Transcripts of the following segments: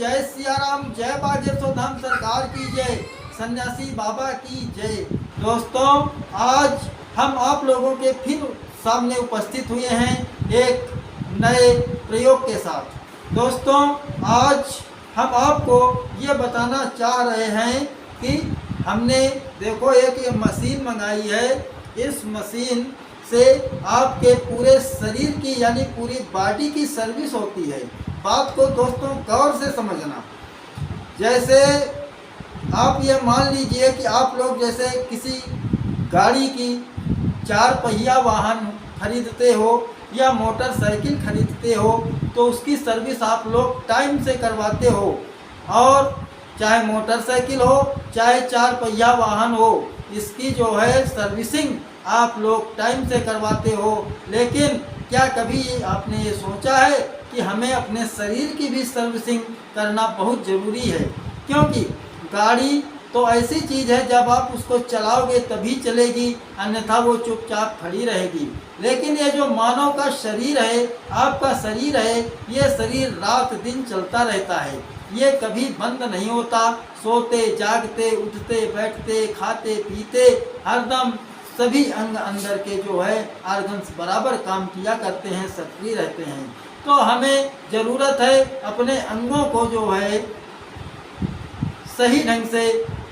जय सिया राम, जय बागेश्वर धाम सरकार की जय, सन्यासी बाबा की जय। दोस्तों, आज हम आप लोगों के फिर सामने उपस्थित हुए हैं एक नए प्रयोग के साथ। दोस्तों, आज हम आपको ये बताना चाह रहे हैं कि हमने देखो एक ये मशीन मंगाई है। इस मशीन से आपके पूरे शरीर की यानी पूरी बॉडी की सर्विस होती है। बात को दोस्तों गौर से समझना। जैसे आप ये मान लीजिए कि आप लोग जैसे किसी गाड़ी की 4 पहिया वाहन खरीदते हो या मोटरसाइकिल खरीदते हो तो उसकी सर्विस आप लोग टाइम से करवाते हो। और चाहे मोटरसाइकिल हो चाहे 4 पहिया वाहन हो, इसकी जो है सर्विसिंग आप लोग टाइम से करवाते हो। लेकिन क्या कभी आपने ये सोचा है कि हमें अपने शरीर की भी सर्विसिंग करना बहुत ज़रूरी है? क्योंकि गाड़ी तो ऐसी चीज़ है, जब आप उसको चलाओगे तभी चलेगी, अन्यथा वो चुपचाप खड़ी रहेगी। लेकिन ये जो मानव का शरीर है, आपका शरीर है, ये शरीर रात दिन चलता रहता है, ये कभी बंद नहीं होता। सोते जागते उठते बैठते खाते पीते हरदम सभी अंग अंदर के जो है ऑर्गन्स बराबर काम किया करते हैं, सक्रिय रहते हैं। तो हमें ज़रूरत है अपने अंगों को जो है सही ढंग से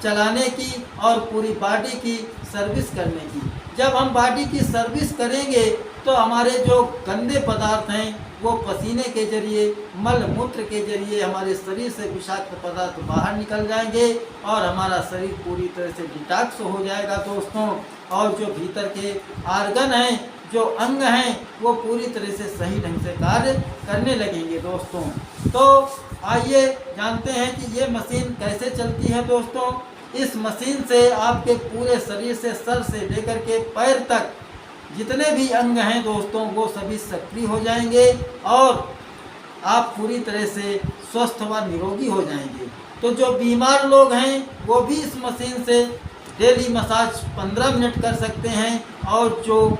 चलाने की और पूरी बॉडी की सर्विस करने की। जब हम बॉडी की सर्विस करेंगे तो हमारे जो गंदे पदार्थ हैं वो पसीने के जरिए, मल मूत्र के जरिए हमारे शरीर से विषाक्त पदार्थ बाहर निकल जाएंगे और हमारा शरीर पूरी तरह से डिटॉक्स हो जाएगा दोस्तों। और जो भीतर के आर्गन हैं, जो अंग हैं, वो पूरी तरह से सही ढंग से कार्य करने लगेंगे दोस्तों। तो आइए जानते हैं कि ये मशीन कैसे चलती है दोस्तों। इस मशीन से आपके पूरे शरीर से सर से लेकर के पैर तक जितने भी अंग हैं दोस्तों वो सभी सक्रिय हो जाएंगे और आप पूरी तरह से स्वस्थ व निरोगी हो जाएंगे। तो जो बीमार लोग हैं वो भी इस मशीन से डेली मसाज 15 मिनट कर सकते हैं, और जो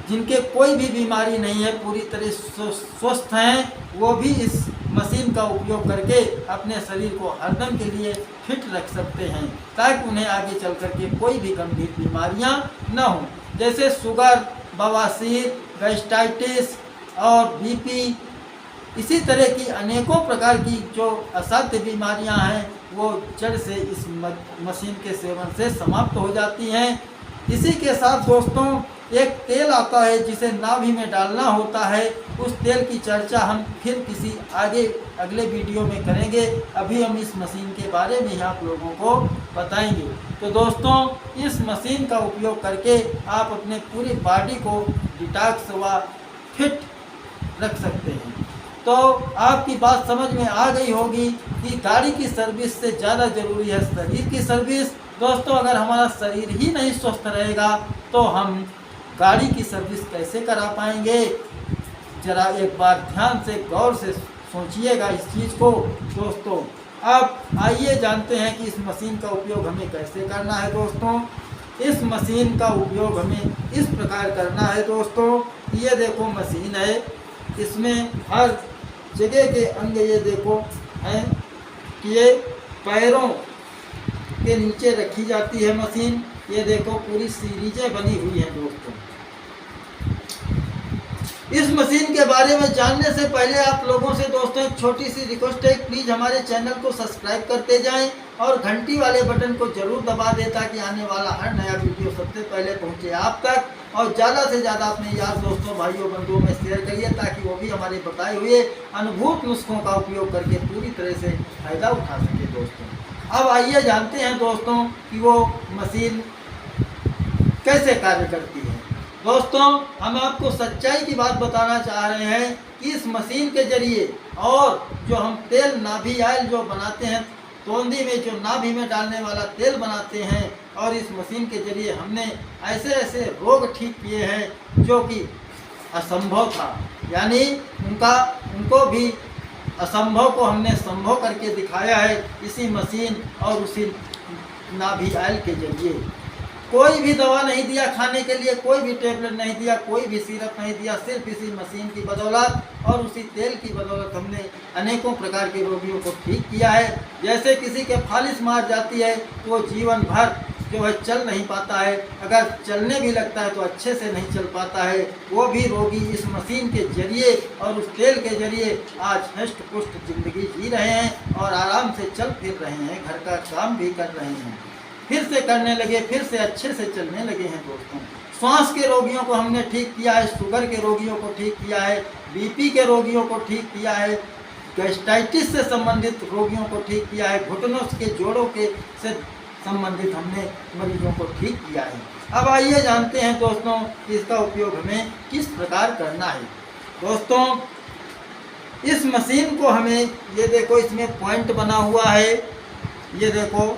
जिनके कोई भी बीमारी नहीं है, पूरी तरह स्वस्थ हैं, वो भी इस मशीन का उपयोग करके अपने शरीर को हरदम के लिए फिट रख सकते हैं, ताकि उन्हें आगे चल कर के कोई भी गंभीर बीमारियां न हों, जैसे शुगर, बवासीर, गैस्ट्राइटिस और बीपी। इसी तरह की अनेकों प्रकार की जो असाध्य बीमारियां हैं वो जड़ से इस मशीन के सेवन से समाप्त हो जाती हैं। इसी के साथ दोस्तों एक तेल आता है जिसे नाभि में डालना होता है। उस तेल की चर्चा हम फिर किसी अगले वीडियो में करेंगे। अभी हम इस मशीन के बारे में ही आप लोगों को बताएंगे। तो दोस्तों, इस मशीन का उपयोग करके आप अपने पूरी बॉडी को डिटॉक्स व फिट रख सकते हैं। तो आपकी बात समझ में आ गई होगी कि गाड़ी की सर्विस से ज़्यादा ज़रूरी है शरीर की सर्विस। दोस्तों, अगर हमारा शरीर ही नहीं स्वस्थ रहेगा तो हम गाड़ी की सर्विस कैसे करा पाएंगे? जरा एक बार ध्यान से गौर से सोचिएगा इस चीज़ को दोस्तों। अब आइए जानते हैं कि इस मशीन का उपयोग हमें कैसे करना है दोस्तों। इस मशीन का उपयोग हमें इस प्रकार करना है दोस्तों। ये देखो मशीन है, इसमें हर जगह के अंग ये देखो हैं कि ये पैरों के नीचे रखी जाती है मशीन। ये देखो पूरी सीरीजें बनी हुई हैं दोस्तों। इस मशीन के बारे में जानने से पहले आप लोगों से दोस्तों एक छोटी सी रिक्वेस्ट है, प्लीज़ हमारे चैनल को सब्सक्राइब करते जाएं और घंटी वाले बटन को जरूर दबा दें ताकि आने वाला हर नया वीडियो सबसे पहले पहुंचे आप तक। और ज़्यादा से ज़्यादा अपने यार दोस्तों भाइयों बंधुओं में शेयर करिए ताकि वो भी हमारे बताए हुए अनुभूत नुस्खों का उपयोग करके पूरी तरह से फ़ायदा उठा सके दोस्तों। अब आइए जानते हैं दोस्तों कि वो मशीन कैसे कार्य करती है। दोस्तों, हम आपको सच्चाई की बात बताना चाह रहे हैं कि इस मशीन के जरिए और जो हम तेल नाभि ऑयल जो बनाते हैं, तोंदी में जो नाभि में डालने वाला तेल बनाते हैं, और इस मशीन के जरिए हमने ऐसे ऐसे रोग ठीक किए हैं जो कि असंभव था, यानी उनको भी असंभव को हमने संभव करके दिखाया है इसी मशीन और उसी नाभि ऑयल के जरिए। कोई भी दवा नहीं दिया खाने के लिए, कोई भी टेबलेट नहीं दिया, कोई भी सिरप नहीं दिया। सिर्फ इसी मशीन की बदौलत और उसी तेल की बदौलत हमने अनेकों प्रकार के रोगियों को ठीक किया है। जैसे किसी के फालिस मार जाती है तो वो जीवन भर जो है चल नहीं पाता है, अगर चलने भी लगता है तो अच्छे से नहीं चल पाता है। वो भी रोगी इस मशीन के जरिए और उस तेल के जरिए आज हष्ट पुष्ट जिंदगी जी रहे हैं और आराम से चल फिर रहे हैं, घर का काम भी कर रहे हैं, फिर से करने लगे, फिर से अच्छे से चलने लगे हैं दोस्तों। श्वास के रोगियों को हमने ठीक किया है, शुगर के रोगियों को ठीक किया है, बीपी के रोगियों को ठीक किया है, गैस्ट्राइटिस से संबंधित रोगियों को ठीक किया है, घुटनों के जोड़ों के से संबंधित हमने मरीजों को ठीक किया है। अब आइए जानते हैं दोस्तों कि इसका उपयोग हमें किस प्रकार करना है। दोस्तों इस मशीन को हमें, ये देखो इसमें पॉइंट बना हुआ है, ये देखो,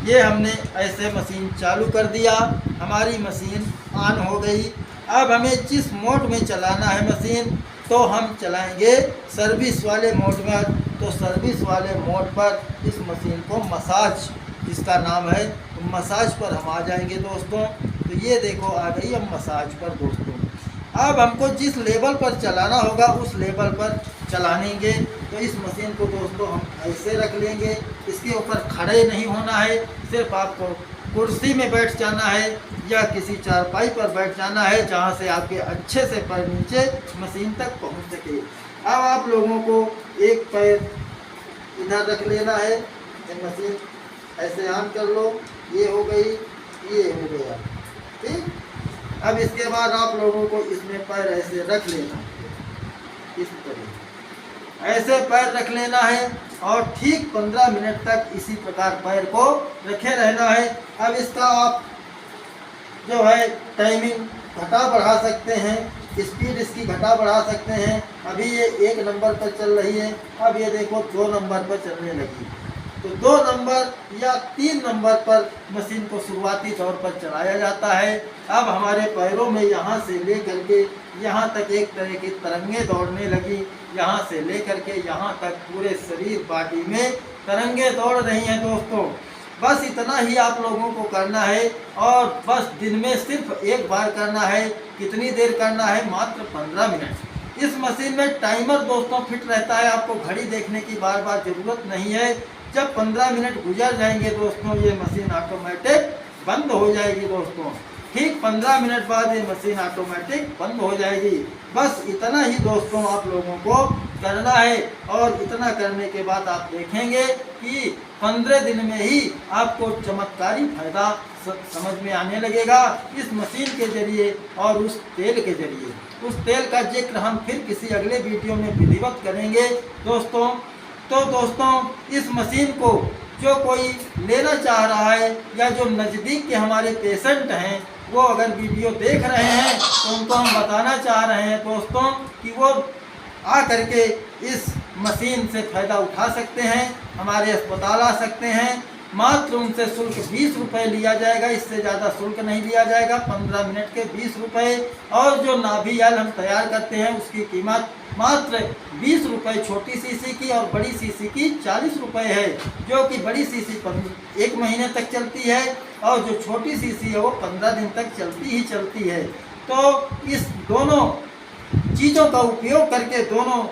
ये हमने ऐसे मशीन चालू कर दिया, हमारी मशीन ऑन हो गई। अब हमें जिस मोड में चलाना है मशीन, तो हम चलाएंगे सर्विस वाले मोड में। तो सर्विस वाले मोड पर इस मशीन को मसाज, जिसका नाम है, तो मसाज पर हम आ जाएंगे दोस्तों। तो ये देखो आ गई हम मसाज पर दोस्तों। अब हमको जिस लेवल पर चलाना होगा उस लेवल पर चलाएंगे। तो इस मशीन को दोस्तों हम ऐसे रख लेंगे, इसके ऊपर खड़े नहीं होना है, सिर्फ आपको कुर्सी में बैठ जाना है या किसी चारपाई पर बैठ जाना है, जहाँ से आपके अच्छे से पैर नीचे मशीन तक पहुँच सके। अब आप लोगों को एक पैर इधर रख लेना है, मशीन ऐसे ऑन कर लो, ये हो गई, ये हो गया, ठीक। अब इसके बाद आप लोगों को इसमें पैर ऐसे रख लेना, इस तरह ऐसे पैर रख लेना है और ठीक 15 मिनट तक इसी प्रकार पैर को रखे रहना है। अब इसका आप जो है टाइमिंग घटा बढ़ा सकते हैं, स्पीड इसकी घटा बढ़ा सकते हैं। अभी ये 1 नंबर पर चल रही है, अब ये देखो 2 नंबर पर चलने लगी। तो 2 नंबर या 3 नंबर पर मशीन को शुरुआती तौर पर चलाया जाता है। अब हमारे पैरों में यहाँ से ले करके यहाँ तक एक तरह की तरंगे दौड़ने लगी, यहाँ से ले करके यहाँ तक पूरे शरीर बॉडी में तरंगे दौड़ रही हैं दोस्तों। बस इतना ही आप लोगों को करना है और बस दिन में सिर्फ एक बार करना है। कितनी देर करना है? मात्र 15 मिनट। इस मशीन में टाइमर दोस्तों फिट रहता है, आपको घड़ी देखने की बार बार ज़रूरत नहीं है। जब 15 मिनट गुजर जाएंगे दोस्तों, ये मशीन ऑटोमेटिक बंद हो जाएगी दोस्तों। ठीक 15 मिनट बाद ये मशीन ऑटोमेटिक बंद हो जाएगी। बस इतना ही दोस्तों आप लोगों को करना है और इतना करने के बाद आप देखेंगे कि 15 दिन में ही आपको चमत्कारी फायदा समझ में आने लगेगा इस मशीन के जरिए और उस तेल के जरिए। उस तेल का जिक्र हम फिर किसी अगले वीडियो में विधिवत करेंगे दोस्तों। तो दोस्तों इस मशीन को जो कोई लेना चाह रहा है या जो नज़दीक के हमारे पेशेंट हैं, वो अगर वीडियो देख रहे हैं तो उनको हम बताना चाह रहे हैं दोस्तों कि वो आ करके इस मशीन से फ़ायदा उठा सकते हैं, हमारे अस्पताल आ सकते हैं। मात्र उनसे शुल्क 20 रुपये लिया जाएगा, इससे ज़्यादा शुल्क नहीं लिया जाएगा। 15 मिनट के 20 रुपये। और जो नाभि जल हम तैयार करते हैं उसकी कीमत मात्र 20 रुपये छोटी सीसी की और बड़ी सीसी की 40 रुपये है, जो कि बड़ी सीसी 1 महीने तक चलती है और जो छोटी सीसी है वो 15 दिन तक चलती है। तो इस दोनों चीज़ों का उपयोग करके, दोनों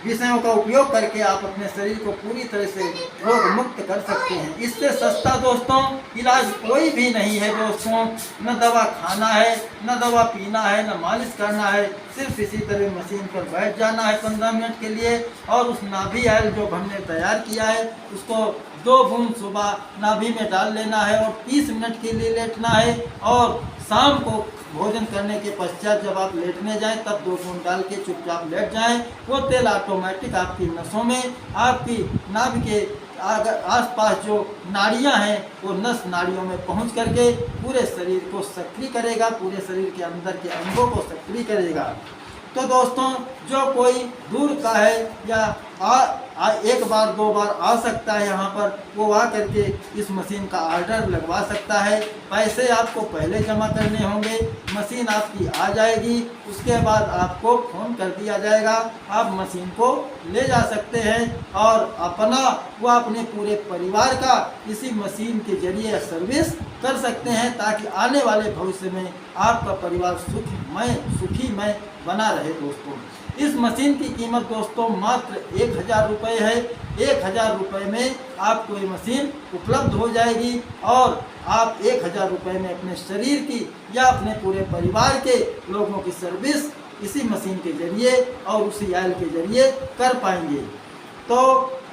विषयों का उपयोग करके आप अपने शरीर को पूरी तरह से रोग मुक्त कर सकते हैं। इससे सस्ता दोस्तों इलाज कोई भी नहीं है दोस्तों। न दवा खाना है, न दवा पीना है, न मालिश करना है। सिर्फ इसी तरह मशीन पर बैठ जाना है 15 मिनट के लिए और उस नाभि ऑयल जो हमने तैयार किया है उसको 2 बूंद सुबह नाभि में डाल लेना है और 30 मिनट के लिए लेटना है। और शाम को भोजन करने के पश्चात जब आप लेटने जाएं तब 2 बूंद डाल के चुपचाप लेट जाएं। वो तेल ऑटोमेटिक आपकी नसों में, आपकी नाभि के आसपास जो नाड़ियां हैं वो नस नाड़ियों में पहुंच करके पूरे शरीर को सक्रिय करेगा, पूरे शरीर के अंदर के अंगों को सक्रिय करेगा। तो दोस्तों जो कोई दूर का है या एक बार 2 बार आ सकता है यहाँ पर, वो आ करके इस मशीन का ऑर्डर लगवा सकता है। पैसे आपको पहले जमा करने होंगे, मशीन आपकी आ जाएगी, उसके बाद आपको फ़ोन कर दिया जाएगा, आप मशीन को ले जा सकते हैं और अपने पूरे परिवार का इसी मशीन के जरिए सर्विस कर सकते हैं, ताकि आने वाले भविष्य में आपका परिवार सुखीमय बना रहे। दोस्तों, इस मशीन की कीमत दोस्तों मात्र 1000 रुपये है। 1000 रुपये में आपको ये मशीन उपलब्ध हो जाएगी और आप 1000 रुपये में अपने शरीर की या अपने पूरे परिवार के लोगों की सर्विस इसी मशीन के जरिए और उसी ऑयल के जरिए कर पाएंगे। तो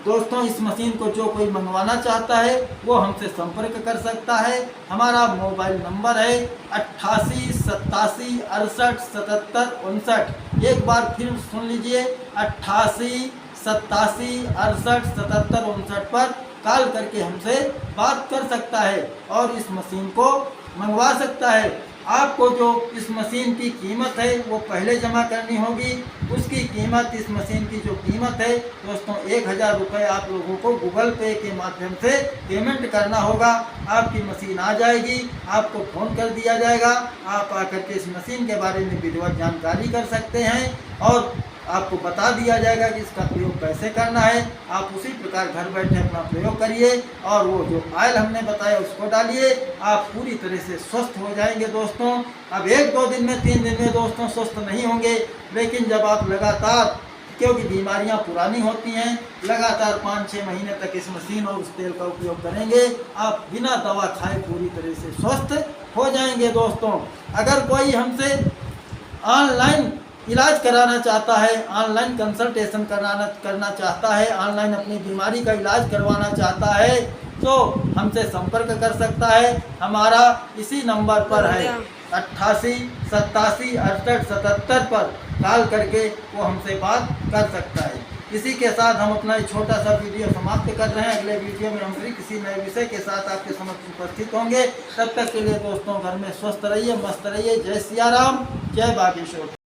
दोस्तों, इस मशीन को जो कोई मंगवाना चाहता है वो हमसे संपर्क कर सकता है। हमारा मोबाइल नंबर है 88 87 68 77 59। एक बार फिर सुन लीजिए, 88 87 68 77 59 पर कॉल करके हमसे बात कर सकता है और इस मशीन को मंगवा सकता है। आपको जो इस मशीन की कीमत है वो पहले जमा करनी होगी। उसकी कीमत, इस मशीन की जो कीमत है दोस्तों 1000 रुपये आप लोगों को गूगल पे के माध्यम से पेमेंट करना होगा। आपकी मशीन आ जाएगी, आपको फ़ोन कर दिया जाएगा, आप आकर के इस मशीन के बारे में विधिवत जानकारी कर सकते हैं और आपको बता दिया जाएगा कि इसका प्रयोग कैसे करना है। आप उसी प्रकार घर बैठे अपना प्रयोग करिए और वो जो ऑयल हमने बताया उसको डालिए, आप पूरी तरह से स्वस्थ हो जाएंगे। दोस्तों, अब 1-2 दिन में 3 दिन में दोस्तों स्वस्थ नहीं होंगे, लेकिन जब आप लगातार, क्योंकि बीमारियां पुरानी होती हैं, लगातार 5-6 महीने तक इस मशीन और उस तेल का उपयोग करेंगे, आप बिना दवा खाए पूरी तरह से स्वस्थ हो जाएंगे। दोस्तों, अगर कोई हमसे ऑनलाइन इलाज कराना चाहता है, ऑनलाइन कंसल्टेशन करना चाहता है, ऑनलाइन अपनी बीमारी का इलाज करवाना चाहता है, तो हमसे संपर्क कर सकता है। हमारा इसी नंबर पर है 88 87 68 77 पर कॉल करके वो हमसे बात कर सकता है। इसी के साथ हम अपना एक छोटा सा वीडियो समाप्त कर रहे हैं। अगले वीडियो में हम फिर किसी नए विषय के साथ आपके समक्ष उपस्थित होंगे। तब तक के लिए दोस्तों घर में स्वस्थ रहिए, मस्त रहिए। जय सिया राम, जय बागेश्वर।